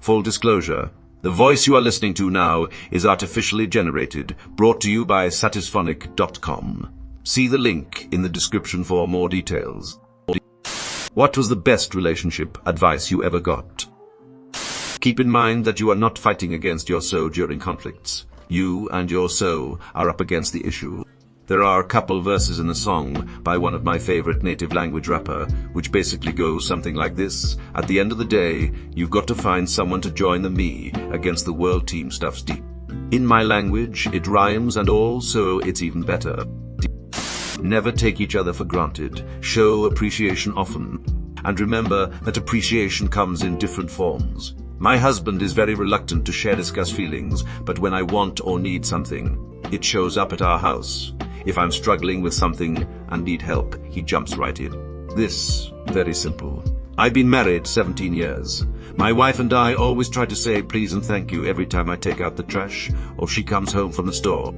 Full disclosure, the voice you are listening to now is artificially generated, brought to you by satisphonic.com. See the link in the description for more details. What was the best relationship advice you ever got? Keep in mind that you are not fighting against your soul during conflicts. You and your soul are up against the issue. There are a couple verses in a song by one of my favorite native language rapper, which basically goes something like this. At the end of the day, you've got to find someone to join the me against the world team stuff's deep. In my language, it rhymes and also it's even better. Never take each other for granted. Show appreciation often. And remember that appreciation comes in different forms. My husband is very reluctant to discuss feelings, but when I want or need something, it shows up at our house. If I'm struggling with something and need help, he jumps right in. This, very simple. I've been married 17 years. My wife and I always try to say please and thank you every time I take out the trash or she comes home from the store.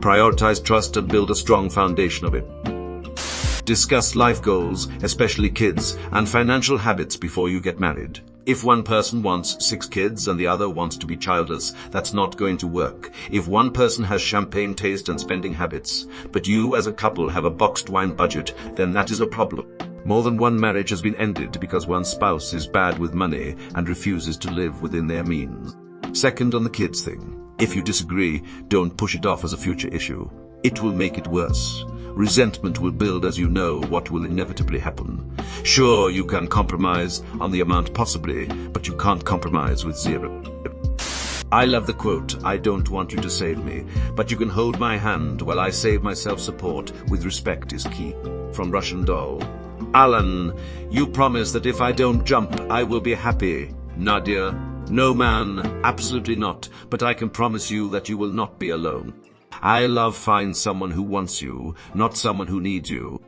Prioritize trust and build a strong foundation of it. Discuss life goals, especially kids, and financial habits before you get married. If one person wants 6 kids and the other wants to be childless, that's not going to work. If one person has champagne taste and spending habits, but you as a couple have a boxed wine budget, then that is a problem. More than one marriage has been ended because one spouse is bad with money and refuses to live within their means. Second, on the kids thing. If you disagree, don't push it off as a future issue. It will make it worse. Resentment will build as you know what will inevitably happen. Sure, you can compromise on the amount possibly, but you can't compromise with zero. I love the quote, "I don't want you to save me, but you can hold my hand while I save my self-support with respect is key." From Russian Doll. Alan, you promise that if I don't jump, I will be happy. Nadia, no man, absolutely not, but I can promise you that you will not be alone. I love find someone who wants you, not someone who needs you.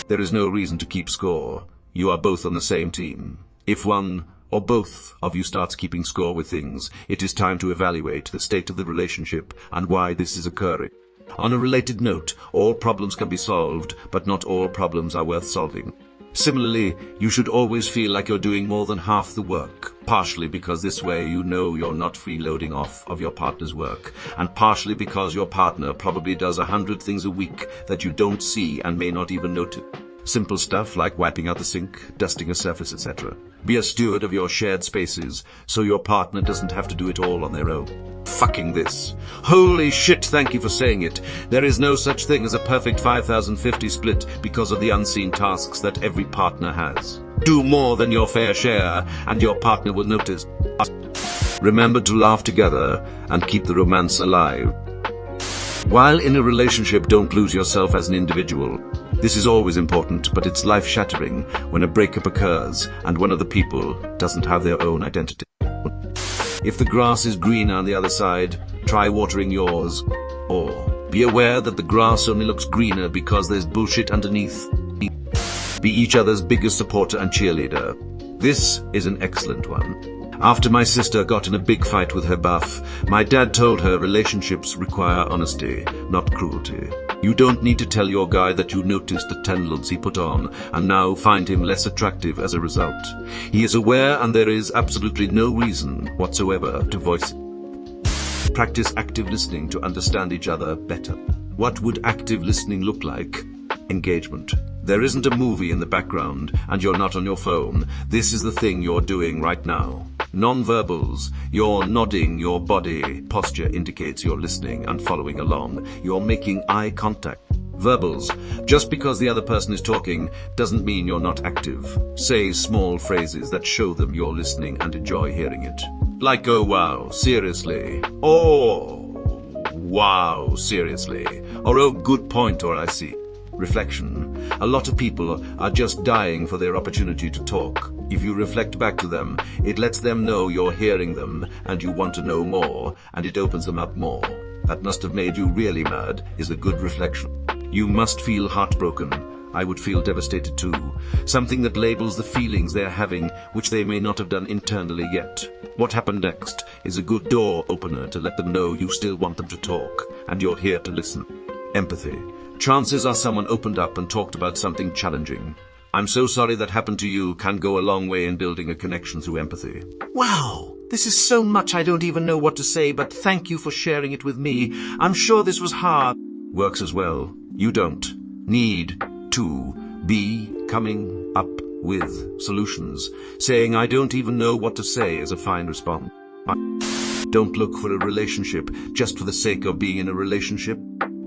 There is no reason to keep score. You are both on the same team. If one or both of you starts keeping score with things, it is time to evaluate the state of the relationship and why this is occurring. On a related note, all problems can be solved, but not all problems are worth solving. Similarly, you should always feel like you're doing more than half the work, partially because this way you know you're not freeloading off of your partner's work, and partially because your partner probably does 100 things a week that you don't see and may not even notice. Simple stuff like wiping out the sink, dusting a surface, etc. Be a steward of your shared spaces, so your partner doesn't have to do it all on their own. Fucking this. Holy shit, thank you for saying it. There is no such thing as a perfect 5050 split because of the unseen tasks that every partner has. Do more than your fair share, and your partner will notice. Remember to laugh together and keep the romance alive. While in a relationship, don't lose yourself as an individual. This is always important, but it's life-shattering when a breakup occurs and one of the people doesn't have their own identity. If the grass is greener on the other side, try watering yours. Or be aware that the grass only looks greener because there's bullshit underneath. Be each other's biggest supporter and cheerleader. This is an excellent one. After my sister got in a big fight with her buff, my dad told her relationships require honesty, not cruelty. You don't need to tell your guy that you noticed the tendrils he put on and now find him less attractive as a result. He is aware and there is absolutely no reason whatsoever to voice it. Practice active listening to understand each other better. What would active listening look like? Engagement. There isn't a movie in the background and you're not on your phone. This is the thing you're doing right now. Non-verbals, you're nodding, your body posture indicates you're listening and following along. You're making eye contact. Verbals, just because the other person is talking doesn't mean you're not active. Say small phrases that show them you're listening and enjoy hearing it. Like, oh wow, seriously. Oh, wow, seriously. Or oh, good point, or I see. Reflection. A lot of people are just dying for their opportunity to talk. If you reflect back to them, it lets them know you're hearing them and you want to know more, and it opens them up more. That must have made you really mad is a good reflection. You must feel heartbroken. I would feel devastated too. Something that labels the feelings they're having, which they may not have done internally yet. What happened next is a good door opener to let them know you still want them to talk, and you're here to listen. Empathy. Chances are someone opened up and talked about something challenging. I'm so sorry that happened to you can go a long way in building a connection through empathy. Wow, this is so much I don't even know what to say, but thank you for sharing it with me. I'm sure this was hard. Works as well. You don't need to be coming up with solutions. Saying I don't even know what to say is a fine response. Don't look for a relationship just for the sake of being in a relationship.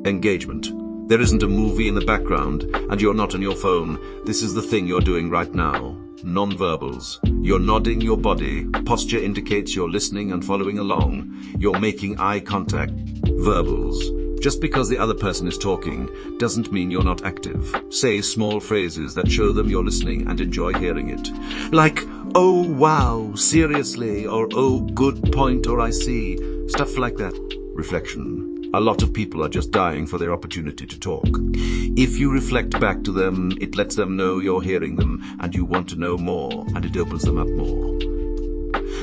Engagement. There isn't a movie in the background, and you're not on your phone. This is the thing you're doing right now. Non-verbals. You're nodding your body. Posture indicates you're listening and following along. You're making eye contact. Verbals. Just because the other person is talking doesn't mean you're not active. Say small phrases that show them you're listening and enjoy hearing it. Like, oh wow, seriously, or oh good point, or I see. Stuff like that. Reflection. A lot of people are just dying for their opportunity to talk. If you reflect back to them, it lets them know you're hearing them and you want to know more, and it opens them up more.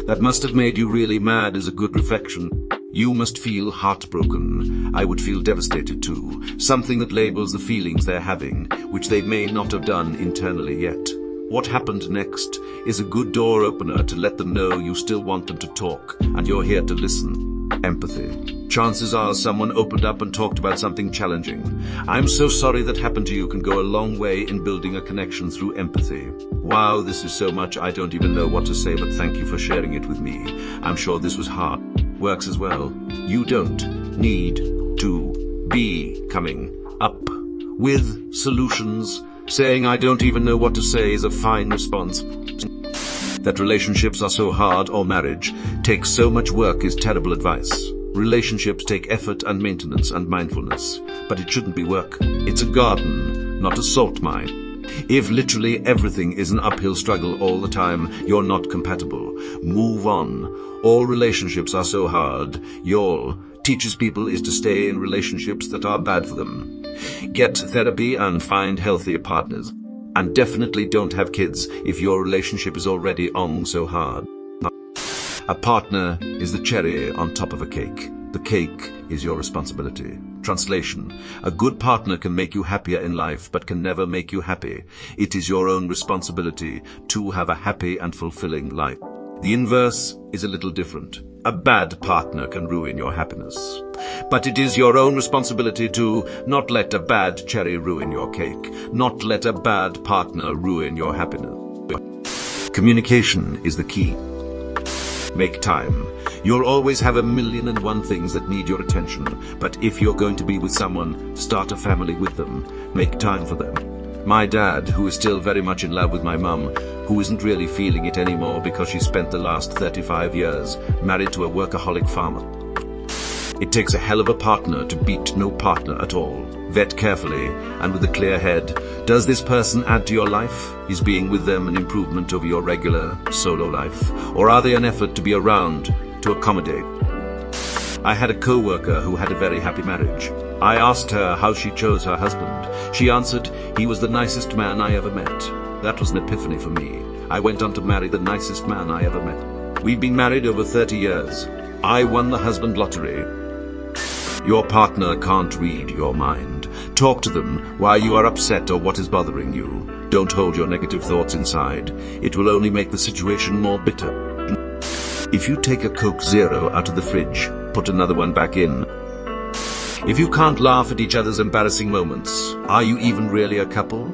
That must have made you really mad is a good reflection. You must feel heartbroken. I would feel devastated too. Something that labels the feelings they're having, which they may not have done internally yet. What happened next is a good door opener to let them know you still want them to talk and you're here to listen. Empathy. Chances are someone opened up and talked about something challenging. I'm so sorry that happened to you can go a long way in building a connection through empathy. Wow, this is so much I don't even know what to say, but thank you for sharing it with me. I'm sure this was hard. Works as well. You don't need to be coming up with solutions. Saying I don't even know what to say is a fine response. That relationships are so hard or marriage takes so much work is terrible advice. Relationships take effort and maintenance and mindfulness, but it shouldn't be work. It's a garden, not a salt mine. If literally everything is an uphill struggle all the time, you're not compatible. Move on. All relationships are so hard. Y'all teaches people is to stay in relationships that are bad for them. Get therapy and find healthier partners. And definitely don't have kids if your relationship is already on so hard. A partner is the cherry on top of a cake. The cake is your responsibility. Translation. A good partner can make you happier in life, but can never make you happy. It is your own responsibility to have a happy and fulfilling life. The inverse is a little different. A bad partner can ruin your happiness. But it is your own responsibility to not let a bad cherry ruin your cake. Not let a bad partner ruin your happiness. Communication is the key. Make time. You'll always have 1,000,001 things that need your attention. But if you're going to be with someone, start a family with them. Make time for them. My dad, who is still very much in love with my mum, who isn't really feeling it anymore because she spent the last 35 years married to a workaholic farmer. It takes a hell of a partner to beat no partner at all. Vet carefully and with a clear head. Does this person add to your life? Is being with them an improvement over your regular solo life? Or are they an effort to be around, to accommodate? I had a co-worker who had a very happy marriage. I asked her how she chose her husband. She answered, he was the nicest man I ever met. That was an epiphany for me. I went on to marry the nicest man I ever met. We've been married over 30 years. I won the husband lottery. Your partner can't read your mind. Talk to them why you are upset or what is bothering you. Don't hold your negative thoughts inside. It will only make the situation more bitter. If you take a Coke Zero out of the fridge, put another one back in. If you can't laugh at each other's embarrassing moments, are you even really a couple?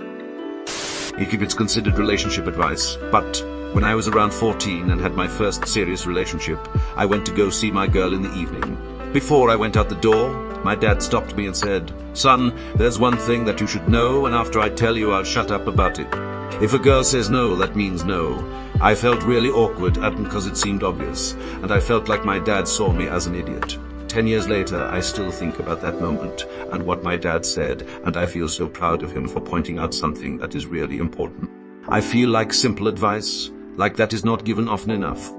If it's considered relationship advice, but when I was around 14 and had my first serious relationship, I went to go see my girl in the evening. Before I went out the door, my dad stopped me and said, "Son, there's one thing that you should know, and after I tell you, I'll shut up about it. If a girl says no, that means no." I felt really awkward because it seemed obvious, and I felt like my dad saw me as an idiot. 10 years later, I still think about that moment and what my dad said, and I feel so proud of him for pointing out something that is really important. I feel like simple advice, like that is not given often enough.